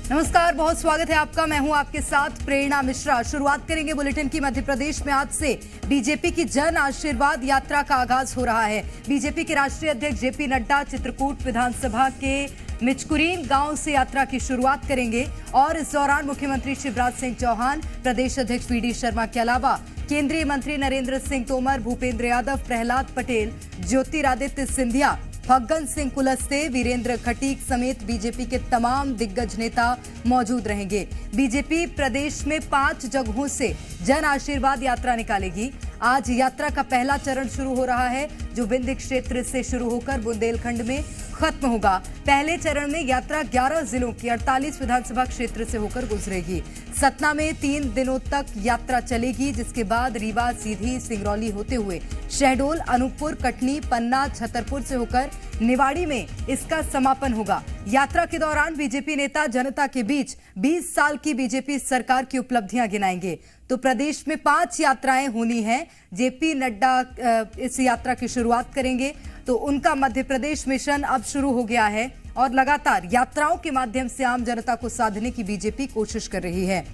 नमस्कार, बहुत स्वागत है आपका। मैं हूं आपके साथ प्रेरणा मिश्रा। शुरुआत करेंगे बुलेटिन की। मध्य प्रदेश में आज से बीजेपी की जन आशीर्वाद यात्रा का आगाज हो रहा है। बीजेपी के राष्ट्रीय अध्यक्ष जेपी नड्डा चित्रकूट विधानसभा के मिचकुरीन गांव से यात्रा की शुरुआत करेंगे और इस दौरान मुख्यमंत्री शिवराज सिंह चौहान, प्रदेश अध्यक्ष वी डी शर्मा के अलावा केंद्रीय मंत्री नरेंद्र सिंह तोमर, भूपेंद्र यादव, प्रहलाद पटेल, ज्योतिरादित्य सिंधिया, फग्गन सिंह कुलस्ते, वीरेंद्र खटीक समेत बीजेपी के तमाम दिग्गज नेता मौजूद रहेंगे। बीजेपी प्रदेश में 5 जगहों से जन आशीर्वाद यात्रा निकालेगी। आज यात्रा का पहला चरण शुरू हो रहा है, जो विंध्य क्षेत्र से शुरू होकर बुंदेलखंड में खत्म होगा। पहले चरण में यात्रा 11 जिलों की 48 विधानसभा क्षेत्र से होकर गुजरेगी। सतना में 3 दिनों तक यात्रा चलेगी, जिसके बाद रीवा, सीधी, सिंगरौली होते हुए शहडोल, अनूपपुर, कटनी, पन्ना, छतरपुर से होकर निवाड़ी में इसका समापन होगा। यात्रा के दौरान बीजेपी नेता जनता के बीच 20 साल की बीजेपी सरकार की उपलब्धियां गिनाएंगे। तो प्रदेश में 5 यात्राएं होनी हैं। जेपी नड्डा इस यात्रा की शुरुआत करेंगे, तो उनका मध्य प्रदेश मिशन अब शुरू हो गया है और लगातार यात्राओं के माध्यम से आम जनता को साधने की बीजेपी कोशिश कर रही है।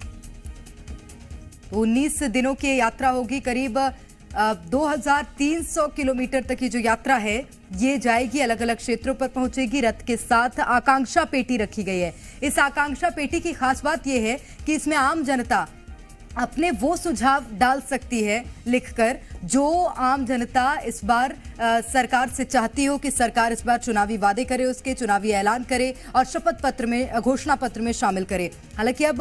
19 दिनों की यात्रा होगी। करीब 2300 किलोमीटर तक की जो यात्रा है ये जाएगी, अलग अलग क्षेत्रों पर पहुंचेगी। रथ के साथ आकांक्षा पेटी रखी गई है। इस आकांक्षा पेटी की खास बात यह है कि इसमें आम जनता अपने वो सुझाव डाल सकती है लिखकर जो आम जनता इस बार सरकार से चाहती हो कि सरकार इस बार चुनावी वादे करे, उसके चुनावी ऐलान करे और शपथ पत्र में, घोषणा पत्र में शामिल करे। हालांकि अब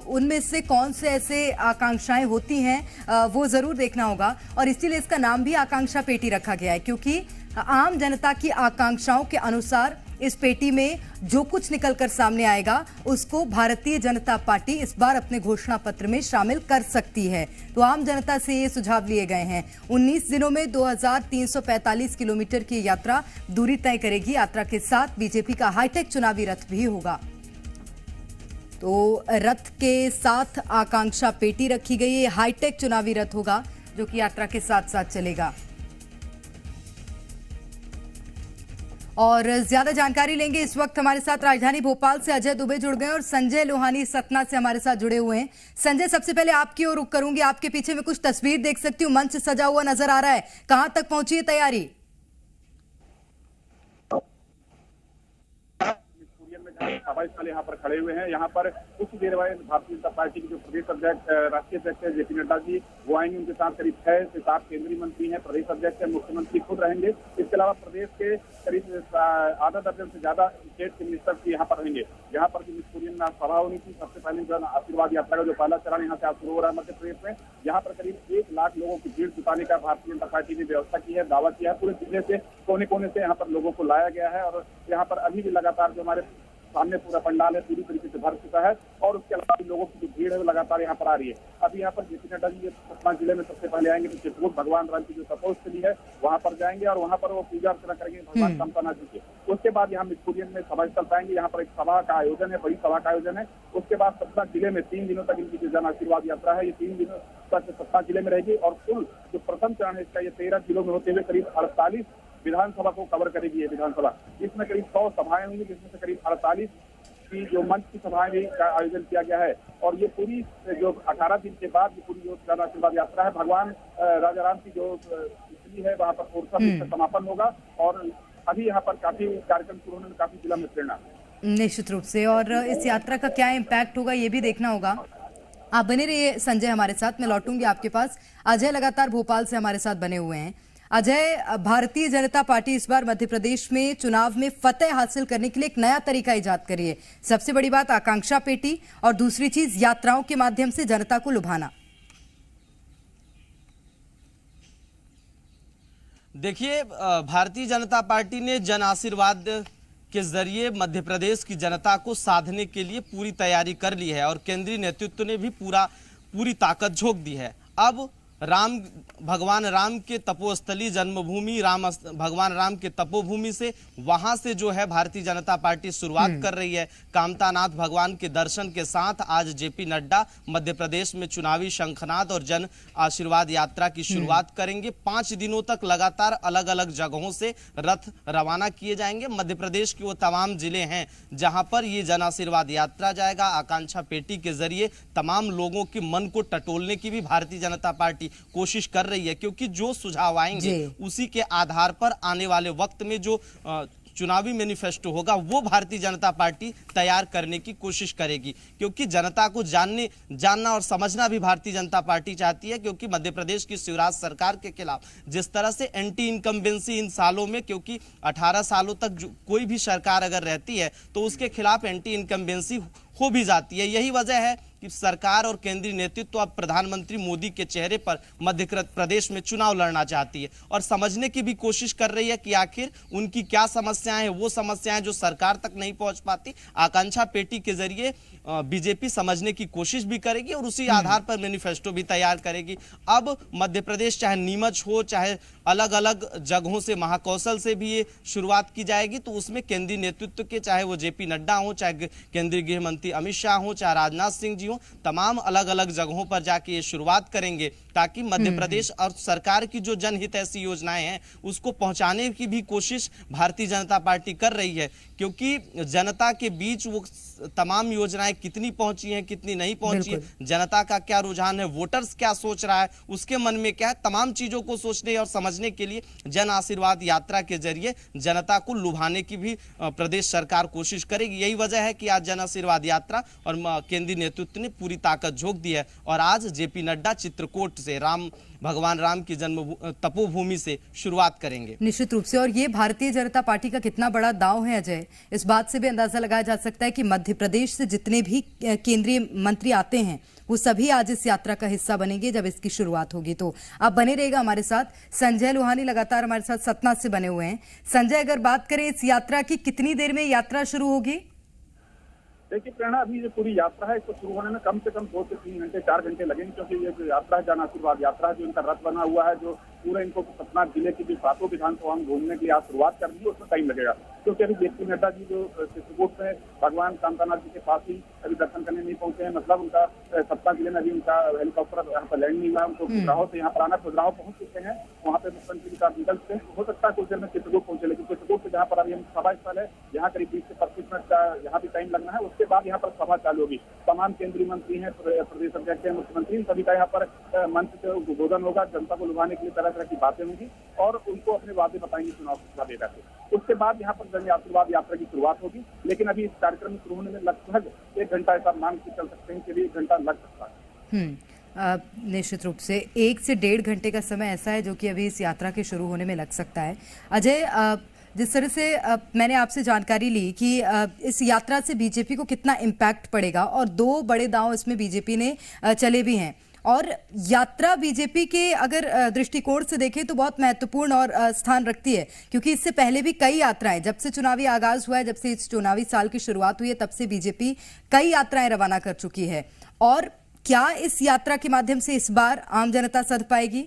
उनमें से कौन से ऐसे आकांक्षाएं होती हैं वो जरूर देखना होगा और इसीलिए इसका नाम भी आकांक्षा पेटी रखा गया है, क्योंकि आम जनता की आकांक्षाओं के अनुसार इस पेटी में जो कुछ निकलकर सामने आएगा उसको भारतीय जनता पार्टी इस बार अपने घोषणा पत्र में शामिल कर सकती है। तो आम जनता से ये सुझाव लिए गए हैं। 19 दिनों में 2345 किलोमीटर की यात्रा दूरी तय करेगी। यात्रा के साथ बीजेपी का हाईटेक चुनावी रथ भी होगा। तो रथ के साथ आकांक्षा पेटी रखी गई है। हाईटेक चुनावी रथ होगा जो कि यात्रा के साथ साथ चलेगा। और ज्यादा जानकारी लेंगे। इस वक्त हमारे साथ राजधानी भोपाल से अजय दुबे जुड़ गए और संजय लोहानी सतना से हमारे साथ जुड़े हुए हैं। संजय, सबसे पहले आपकी ओर रुख करूंगी। आपके पीछे में कुछ तस्वीर देख सकती हूँ, मंच सजा हुआ नजर आ रहा है। कहां तक पहुंची है तैयारी? सभा स्थल यहाँ पर खड़े हुए हैं। यहाँ पर कुछ देर बाद भारतीय जनता पार्टी के जो प्रदेश अध्यक्ष, राष्ट्रीय अध्यक्ष है जेपी नड्डा जी, वो आएंगे। उनके साथ करीब 6 से 7 केंद्रीय मंत्री हैं, प्रदेश अध्यक्ष है, मुख्यमंत्री खुद रहेंगे। इसके अलावा प्रदेश के करीब आधा दर्जन से ज्यादा स्टेट के मिनिस्टर भी यहाँ पर रहेंगे। यहाँ पर जो मिचकुरियन में सभा होनी थी, सबसे पहले जन आशीर्वाद यात्रा का जो पहला चरण यहाँ से आज शुरू हो रहा है मध्य प्रदेश में। यहाँ पर करीब 1 लाख लोगों की भीड़ जुटाने का भारतीय जनता पार्टी ने व्यवस्था की है, दावा किया है। पूरे जिले से कोने कोने से यहाँ पर लोगों को लाया गया है और यहाँ पर अभी भी लगातार जो हमारे सामने पूरा पंडाल है पूरी तरीके से भर चुका है और उसके अलावा लोगों की जो भीड़ है वो लगातार यहाँ पर आ रही है। अभी यहाँ पर जेपी नड्डा जी सतना जिले में सबसे पहले आएंगे, तो चित्रकूट भगवान राम की जो तपोस्थली है वहाँ पर जाएंगे और वहाँ पर वो पूजा अर्चना करेंगे भगवान कामतानाथ जी के। उसके बाद यहाँ मिचकुरियन में सभा स्थल पाएंगे। यहाँ पर एक सभा का आयोजन है, बड़ी सभा का आयोजन है। उसके बाद सतना जिले में 3 दिनों तक इनकी जो जन आशीर्वाद यात्रा है ये 3 दिनों तक सतना जिले में रहेगी और कुल जो प्रथम चरण है इसका ये 13 जिलों में होते हुए करीब 48 विधानसभा को कवर करेगी ये विधानसभा। इसमें करीब 100 सभाएं होंगी, जिसमें से करीब 48 की जो मंच की सभाएं भी का आयोजन किया गया है। और ये पूरी जो 18 दिन के बाद ये पूरी जो जन आशीर्वाद यात्रा है भगवान राजा राम की जो स्थली है वहाँ पर इसका समापन होगा। और अभी यहाँ पर काफी कार्यक्रम शुरू होने में काफी जिला में प्रेरणा निश्चित रूप से, और इस यात्रा का क्या इम्पैक्ट होगा ये भी देखना होगा। आप बने रहिए संजय हमारे साथ। मैं लौटूंगी आपके पास। अजय लगातार भोपाल से हमारे साथ बने हुए हैं। अजय, भारतीय जनता पार्टी इस बार मध्य प्रदेश में चुनाव में फतेह हासिल करने के लिए एक नया तरीका इजाद करी है। सबसे बड़ी बात आकांक्षा पेटी और दूसरी चीज यात्राओं के माध्यम से जनता को लुभाना। देखिए, भारतीय जनता पार्टी ने जन आशीर्वाद के जरिए मध्य प्रदेश की जनता को साधने के लिए पूरी तैयारी कर ली है और केंद्रीय नेतृत्व ने भी पूरी ताकत झोंक दी है। अब भगवान राम के तपोस्थली जन्मभूमि भगवान राम के तपोभूमि से, वहां से जो है भारतीय जनता पार्टी शुरुआत कर रही है। कामतानाथ भगवान के दर्शन के साथ आज जेपी नड्डा मध्य प्रदेश में चुनावी शंखनाद और जन आशीर्वाद यात्रा की शुरुआत करेंगे। 5 दिनों तक लगातार अलग अलग जगहों से रथ रवाना किए जाएंगे। मध्य प्रदेश के वो तमाम जिले हैं जहां पर ये जन आशीर्वाद यात्रा जाएगा। आकांक्षा पेटी के जरिए तमाम लोगों के मन को टटोलने की भी भारतीय जनता पार्टी कोशिश कर रही है, क्योंकि जो सुझाव आएंगे उसी के आधार पर आने वाले वक्त में जो चुनावी मैनिफेस्टो होगा वो भारतीय जनता पार्टी तैयार करने की कोशिश करेगी। क्योंकि जनता को जानना और समझना भी भारतीय जनता पार्टी चाहती है, क्योंकि मध्य प्रदेश की शिवराज सरकार के खिलाफ जिस तरह से एंटी इनकम्बेंसी इन सालों में, क्योंकि 18 सालों तक कोई भी सरकार अगर रहती है तो उसके खिलाफ एंटी इनकम्बेंसी हो भी जाती है। यही वजह है कि सरकार और केंद्रीय नेतृत्व अब प्रधानमंत्री मोदी के चेहरे पर मध्य प्रदेश में चुनाव लड़ना चाहती है और समझने की भी कोशिश कर रही है कि आखिर उनकी क्या समस्याएं हैं। वो समस्याएं जो सरकार तक नहीं पहुंच पाती, आकांक्षा पेटी के जरिए बीजेपी समझने की कोशिश भी करेगी और उसी आधार पर मैनिफेस्टो भी तैयार करेगी। अब मध्य प्रदेश चाहे नीमच हो, चाहे अलग अलग जगहों से महाकौशल से भी ये शुरुआत की जाएगी, तो उसमें केंद्रीय नेतृत्व के, चाहे वो जेपी नड्डा हो, चाहे केंद्रीय गृह मंत्री अमित शाह हो, चाहे राजनाथ सिंह जी हो, तमाम अलग अलग जगहों पर जाके ये शुरुआत करेंगे ताकि मध्य प्रदेश और सरकार की जो जनहित ऐसी योजनाएं हैं उसको पहुंचाने की भी कोशिश भारतीय जनता पार्टी कर रही है। क्योंकि जनता के बीच वो तमाम योजनाएं कितनी पहुंची हैं, कितनी नहीं पहुंची है, जनता का क्या रुझान है, वोटर्स क्या सोच रहा है, उसके मन में क्या है, तमाम चीजों को सोचने और समझने के लिए जन आशीर्वाद यात्रा के जरिए जनता को लुभाने की भी प्रदेश सरकार कोशिश करेगी। यही वजह है कि आज जन आशीर्वाद यात्रा और केंद्रीय नेतृत्व ने पूरी ताकत झोंक दी है और आज जेपी नड्डा चित्रकूट से भगवान राम की जन्म तपोभूमि से शुरुआत करेंगे। निश्चित रूप से, और ये भारतीय जनता पार्टी का कितना बड़ा दांव है अजय, इस बात से भी अंदाजा लगाया जा सकता है कि मध्य प्रदेश से जितने भी केंद्रीय मंत्री आते हैं वो सभी आज इस यात्रा का हिस्सा बनेंगे जब इसकी शुरुआत होगी। तो आप बने रहेगा हमारे साथ। संजय लोहानी लगातार हमारे साथ सतना से बने हुए हैं। संजय, अगर बात करें इस यात्रा की, कितनी देर में यात्रा शुरू होगी? देखिए प्रेरणा, अभी जो पूरी यात्रा है इसको शुरू होने में कम से कम 2 से 3 घंटे 4 घंटे लगेंगे, क्योंकि ये जो यात्रा है जन आशीर्वाद यात्रा है, जो इनका रथ बना हुआ है, जो पूरे इनको सतना जिले की जो 7 विधानसभा में घूमने की आज शुरुआत कर दी, उसमें टाइम लगेगा। क्योंकि अभी जेपी नड्डा जी जो चित्रकूट में भगवान कामतानाथ जी के पास ही अभी दर्शन करने नहीं पहुंचे हैं, मतलब उनका सतना जिले में अभी उनका हेलीकॉप्टर यहाँ पर लैंड नहीं हुआ, उनको खजुराहो से यहाँ पर आना, खजुराहो पहुंच चुके हैं, वहाँ पे मुख्यमंत्री के साथ निकल से हो सकता है कुछ देर में चित्रकूट पहुंचे, लेकिन चित्रकूट से जहाँ पर अभी सभा स्थल है यहाँ करीब 20 से 25 मिनट का यहाँ भी टाइम लगना है। उसके बाद यहाँ पर सभा चालू होगी। तमाम केंद्रीय मंत्री हैं, प्रदेश अध्यक्ष हैं, मुख्यमंत्री, सभी का यहाँ पर मंच से उद्बोधन होगा, जनता को लुभाने के लिए तरह तरह की बातें होंगी और उनको अपने वादे बताएंगे चुनाव सुझाव देकर के। उसके बाद यहाँ पर जन आशीर्वाद यात्रा की शुरुआत होगी, लेकिन अभी इस कार्यक्रम शुरू होने में लगभग 1 घंटा ऐसा मान के चल सकते हैं कि 1 घंटा लग सकता है। निश्चित रूप से 1 से 1.5 घंटे का समय ऐसा है जो कि अभी इस यात्रा के शुरू होने में लग सकता है। अजय, जिस तरह से मैंने आपसे जानकारी ली कि इस यात्रा से बीजेपी को कितना इम्पैक्ट पड़ेगा, और 2 बड़े दांव इसमें बीजेपी ने चले भी हैं, और यात्रा बीजेपी के अगर दृष्टिकोण से देखें तो बहुत महत्वपूर्ण और स्थान रखती है, क्योंकि इससे पहले भी कई यात्राएं, जब से चुनावी आगाज हुआ है, जब से इस चुनावी साल की शुरुआत हुई है, तब से बीजेपी कई यात्राएं रवाना कर चुकी है। और क्या इस यात्रा के माध्यम से इस बार आम जनता सध पाएगी?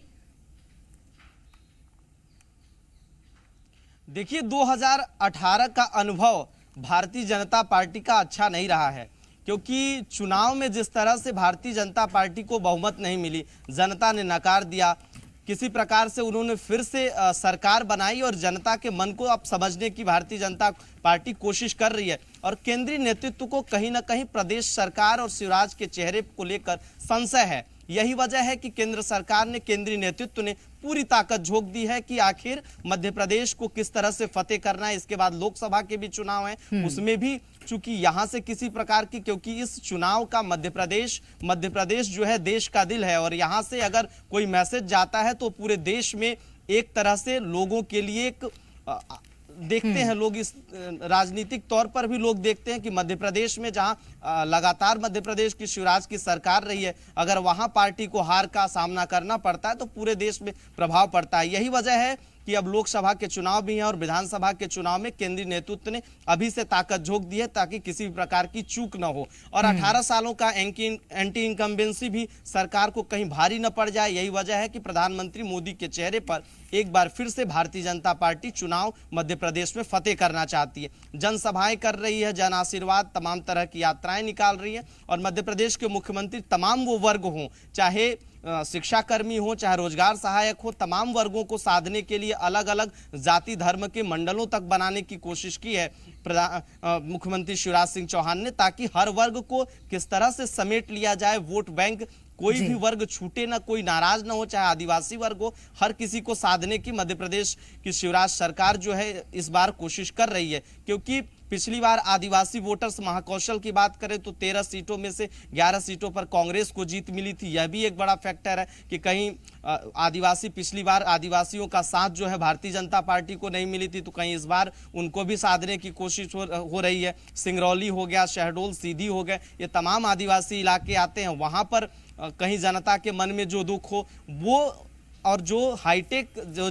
देखिए, 2018 का अनुभव भारतीय जनता पार्टी का अच्छा नहीं रहा है, क्योंकि चुनाव में जिस तरह से भारतीय जनता पार्टी को बहुमत नहीं मिली, जनता ने नकार दिया, किसी प्रकार से उन्होंने फिर से सरकार बनाई और जनता के मन को अब समझने की भारतीय जनता पार्टी कोशिश कर रही है। और केंद्रीय नेतृत्व को कहीं ना कहीं प्रदेश सरकार और शिवराज के चेहरे को लेकर संशय है। यही वजह है कि केंद्र सरकार ने, केंद्रीय नेतृत्व ने पूरी ताकत झोंक दी है कि आखिर मध्य प्रदेश को किस तरह से फतेह करना है। इसके बाद लोकसभा के भी चुनाव हैं, उसमें भी चूंकि यहां से किसी प्रकार की, क्योंकि इस चुनाव का मध्य प्रदेश जो है देश का दिल है, और यहां से अगर कोई मैसेज जाता है तो पूरे देश में एक तरह से लोगों के लिए एक देखते हैं लोग, इस राजनीतिक तौर पर भी लोग देखते हैं कि मध्य प्रदेश में जहां लगातार मध्य प्रदेश की शिवराज की सरकार रही है, अगर वहां पार्टी को हार का सामना करना पड़ता है तो पूरे देश में प्रभाव पड़ता है। यही वजह है कि अब लोकसभा के चुनाव भी हैं और विधानसभा के चुनाव में केंद्रीय नेतृत्व ने अभी से ताकत झोंक दी है ताकि किसी भी प्रकार की चूक न हो और 18 सालों का एंटी इनकम्बेंसी भी सरकार को कहीं भारी न पड़ जाए। यही वजह है कि प्रधानमंत्री मोदी के चेहरे पर एक बार फिर से भारतीय जनता पार्टी चुनाव मध्य प्रदेश में फतेह करना चाहती है। जनसभाएं कर रही है, जन आशीर्वाद, तमाम तरह की यात्राएं निकाल रही है और मध्य प्रदेश के मुख्यमंत्री तमाम वो वर्ग हों, चाहे शिक्षाकर्मी हो, चाहे रोजगार सहायक हो, तमाम वर्गों को साधने के लिए अलग अलग जाति धर्म के मंडलों तक बनाने की कोशिश की है मुख्यमंत्री शिवराज सिंह चौहान ने, ताकि हर वर्ग को किस तरह से समेट लिया जाए, वोट बैंक कोई भी वर्ग छूटे ना, कोई नाराज ना हो, चाहे आदिवासी वर्ग हो, हर किसी को साधने की मध्य प्रदेश की शिवराज सरकार जो है इस बार कोशिश कर रही है। क्योंकि पिछली बार आदिवासी वोटर्स महाकौशल की बात करें तो 13 सीटों में से 11 सीटों पर कांग्रेस को जीत मिली थी। यह भी एक बड़ा फैक्टर है कि कहीं आदिवासी पिछली बार आदिवासियों का साथ जो है भारतीय जनता पार्टी को नहीं मिली थी, तो कहीं इस बार उनको भी साधने की कोशिश हो रही है। सिंगरौली हो गया, शहडोल, सीधी हो गए, ये तमाम आदिवासी इलाके आते हैं, वहां पर कहीं जनता के मन में जो दुख हो वो और जो हाईटेक जो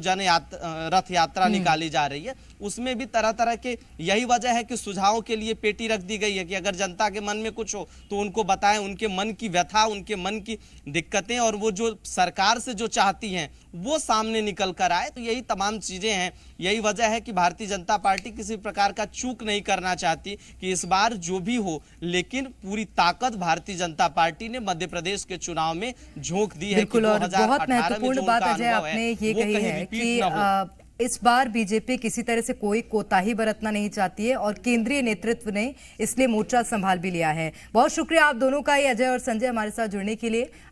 रथ यात्रा निकाली जा रही है उसमें भी तरह तरह के, यही वजह है कि सुझावों के लिए पेटी रख दी गई है कि अगर जनता के मन में कुछ हो तो उनको बताएं, उनके मन की व्यथा, उनके मन की दिक्कतें और वो जो सरकार से जो चाहती हैं वो सामने निकल कर आए। तो यही तमाम चीजें हैं, यही वजह है कि भारतीय जनता पार्टी किसी प्रकार का चूक नहीं करना चाहती कि इस बार जो भी हो, लेकिन पूरी ताकत भारतीय जनता पार्टी ने मध्य प्रदेश के चुनाव में झोंक दी है। बिल्कुल, और बहुत महत्वपूर्ण बात अजय आपने ये कही है कि इस बार बीजेपी किसी तरह से कोई कोताही बरतना नहीं चाहती है और केंद्रीय नेतृत्व ने इसलिए मोर्चा संभाल भी लिया है। बहुत शुक्रिया आप दोनों का, ये अजय और संजय हमारे साथ जुड़ने के लिए।